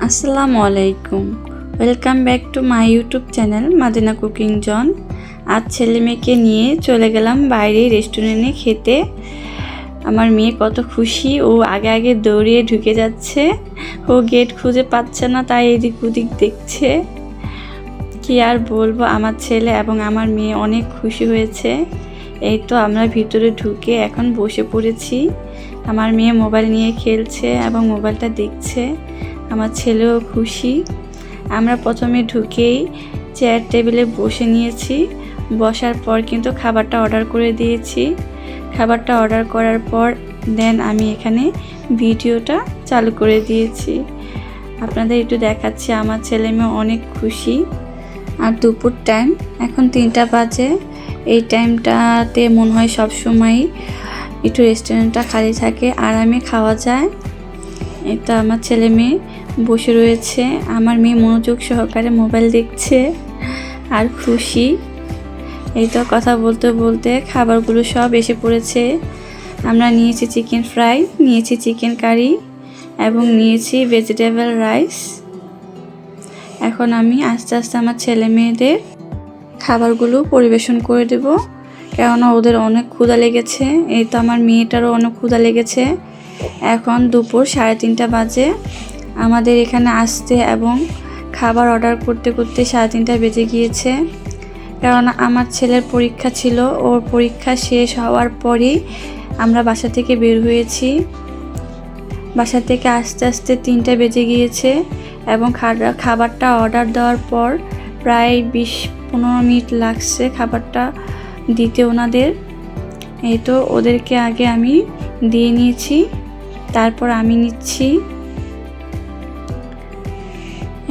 আসসালামু আলাইকুম। Welcome back to my YouTube channel Madina cooking zone. আজ ছেলে মেয়েকে নিয়ে চলে গেলাম বাইরে রেস্টুরেন্টে খেতে। আমার মেয়ে কত খুশি, ও আগে আগে দৌড়িয়ে ঢুকে যাচ্ছে। ও গেট খুঁজে পাচ্ছে না, তাই এদিক ওদিক দেখছে। কি আর বলবো, আমার ছেলে এবং আমার মেয়ে অনেক খুশি হয়েছে। এই তো আমরা ভিতরে ঢুকে এখন বসে পড়েছি। আমার মেয়ে মোবাইল নিয়ে খেলছে এবং মোবাইলটা দেখছে। আমার ছেলেও খুশি। আমরা প্রথমে ঢুকেই চেয়ার টেবিলে বসে নিয়েছি। বসার পর কিন্তু খাবারটা অর্ডার করে দিয়েছি। খাবারটা অর্ডার করার পর দেন আমি এখানে ভিডিওটা চালু করে দিয়েছি। আপনাদের একটু দেখাচ্ছি, আমার ছেলে মেয়ে অনেক খুশি। আর দুপুর টাইম, এখন 3টা বাজে। এই টাইমটাতে মনে হয় সবসময়ই একটু রেস্টুরেন্টটা খালি থাকে, আরামে খাওয়া যায়। এটা আমার ছেলে মেয়ে বসে রয়েছে। আমার মেয়ে মনোযোগ সহকারে মোবাইল দেখছে আর খুশি। এই তো কথা বলতে বলতে খাবারগুলো সব এসে পড়েছে। আমরা নিয়েছি চিকেন ফ্রাই, নিয়েছি চিকেন কারি এবং নিয়েছি ভেজিটেবল রাইস। এখন আমি আস্তে আস্তে আমার ছেলে মেয়েদের খাবারগুলো পরিবেশন করে দেব, কেননা ওদের অনেক ক্ষুধা লেগেছে। এই তো আমার মেয়েটারও অনেক ক্ষুধা লেগেছে। এখন দুপুর 3:30 বাজে। আমাদের এখানে আসতে এবং খাবার অর্ডার করতে করতে 3:30 বেজে গিয়েছে, কারণ আমার ছেলের পরীক্ষা ছিল। ওর পরীক্ষা শেষ হওয়ার পরেই আমরা বাসা থেকে বের হয়েছি। বাসা থেকে আস্তে আস্তে 3টা বেজে গিয়েছে এবং খাবারটা অর্ডার দেওয়ার পর প্রায় 20-15 মিনিট লাগছে খাবারটা দিতে ওনাদের। এই তো ওদেরকে আগে আমি দিয়ে নিয়েছি, তারপর আমি নিচ্ছি।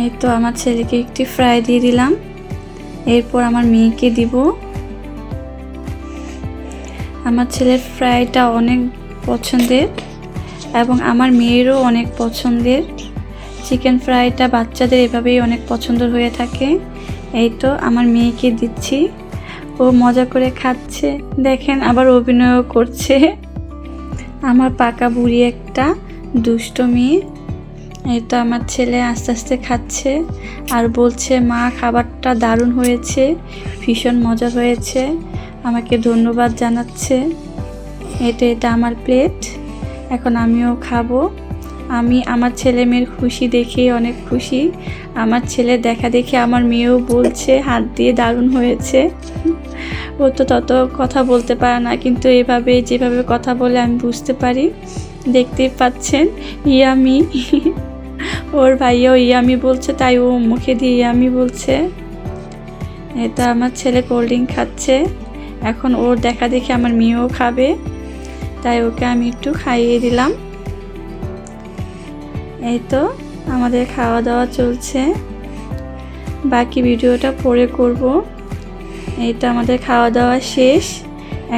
এই তো আমার ছেলেকে একটি ফ্রাই দিয়ে দিলাম, এরপর আমার মেয়েকে দিব। আমার ছেলের ফ্রাইটা অনেক পছন্দের এবং আমার মেয়েরও অনেক পছন্দের। চিকেন ফ্রাইটা বাচ্চাদের এভাবেই অনেক পছন্দ হয়ে থাকে। এই তো আমার মেয়েকে দিচ্ছি, ও মজা করে খাচ্ছে। দেখেন, আবার অভিনয়ও করছে। আমার পাকা বুড়ি একটা দুষ্ট মেয়ে। এই তো আমার ছেলে আস্তে আস্তে খাচ্ছে আর বলছে, মা খাবারটা দারুণ হয়েছে, ভীষণ মজা হয়েছে, আমাকে ধন্যবাদ জানাচ্ছে। এটা আমার প্লেট, এখন আমিও খাবো। আমি আমার ছেলে মেয়ের খুশি দেখে অনেক খুশি। আমার ছেলে দেখা দেখে আমার মেয়েও বলছে হাত দিয়ে দারুণ হয়েছে। ও তো তত কথা বলতে পারে না, কিন্তু যেভাবে কথা বলে আমি বুঝতে পারি। দেখতেই পাচ্ছেন, ইয়ামি। ওর ভাইয়াও ইয়ামি বলছে, তাই ও মুখে দিয়ে ইয়ামি বলছে। এটা আমার ছেলে কোল্ড ড্রিঙ্ক খাচ্ছে। এখন ওর দেখা দেখে আমার মেয়েও খাবে, তাই ওকে আমি একটু খাইয়ে দিলাম। এই তো আমাদের খাওয়া দাওয়া চলছে, বাকি ভিডিওটা পরে করব। এই তো আমাদের খাওয়া দাওয়া শেষ।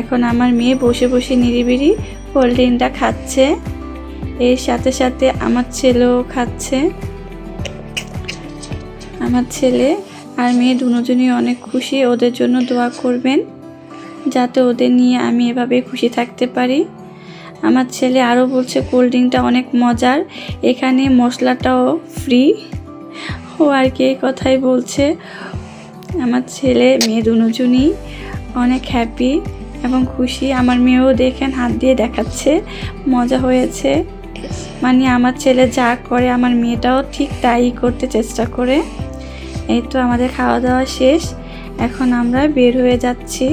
এখন আমার মেয়ে বসে বসে নিরিবিলি কোল্ড ড্রিঙ্কটা খাচ্ছে, এর সাথে সাথে আমার ছেলেও খাচ্ছে। আমার ছেলে আর মেয়ে দুজনই অনেক খুশি। ওদের জন্য দোয়া করবেন যাতে ওদের নিয়ে আমি এভাবে খুশি থাকতে পারি। আমার ছেলে আরও বলছে কোল্ড ড্রিঙ্কটা অনেক মজার, এখানে মশলাটাও ফ্রি। ও আর কি এই কথাই বলছে। আমার ছেলে মেয়ে দুজনই অনেক হ্যাপি এবং খুশি। আমার মেয়েও দেখেন হাত দিয়ে দেখাচ্ছে, মজা হয়েছে। মানে আমার ছেলে যা করে আমার মেয়েটাও ঠিক তাই করতে চেষ্টা করে। এই তো আমাদের খাওয়া দাওয়া শেষ, এখন আমরা বের হয়ে যাচ্ছি।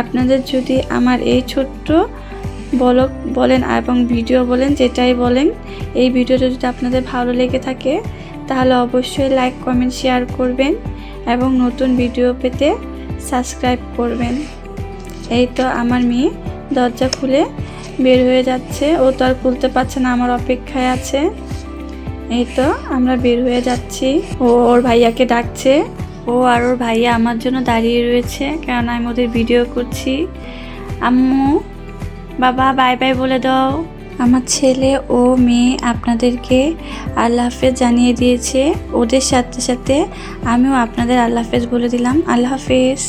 আপনাদের যদি আমার এই ছোট্ট ব্লগ বলেন এবং ভিডিও বলেন, যেটাই বলেন, এই ভিডিওটা যদি আপনাদের ভালো লেগে থাকে তাহলে অবশ্যই লাইক, কমেন্ট, শেয়ার করবেন এবং নতুন ভিডিও পেতে সাবস্ক্রাইব করবেন। এই তো আমার মেয়ে দরজা খুলে বের হয়ে যাচ্ছে, ও তো আর খুলতে পারছে না, আমার অপেক্ষায় আছে। এই তো আমরা বের হয়ে যাচ্ছি। ওর ভাইয়াকে ডাকছে, ও আর ওর ভাইয়া আমার জন্য দাঁড়িয়ে রয়েছে, কারণ আমি ওদের ভিডিও করছি। আম্মু, বাবা বাই বাই বলে দাও। আমার ছেলে ও মেয়ে আপনাদেরকে আল্লাহ হাফেজ জানিয়ে দিয়েছে, ওদের সাথে সাথে আমিও আপনাদের আল্লাহ হাফেজ বলে দিলাম। আল্লাহ হাফেজ।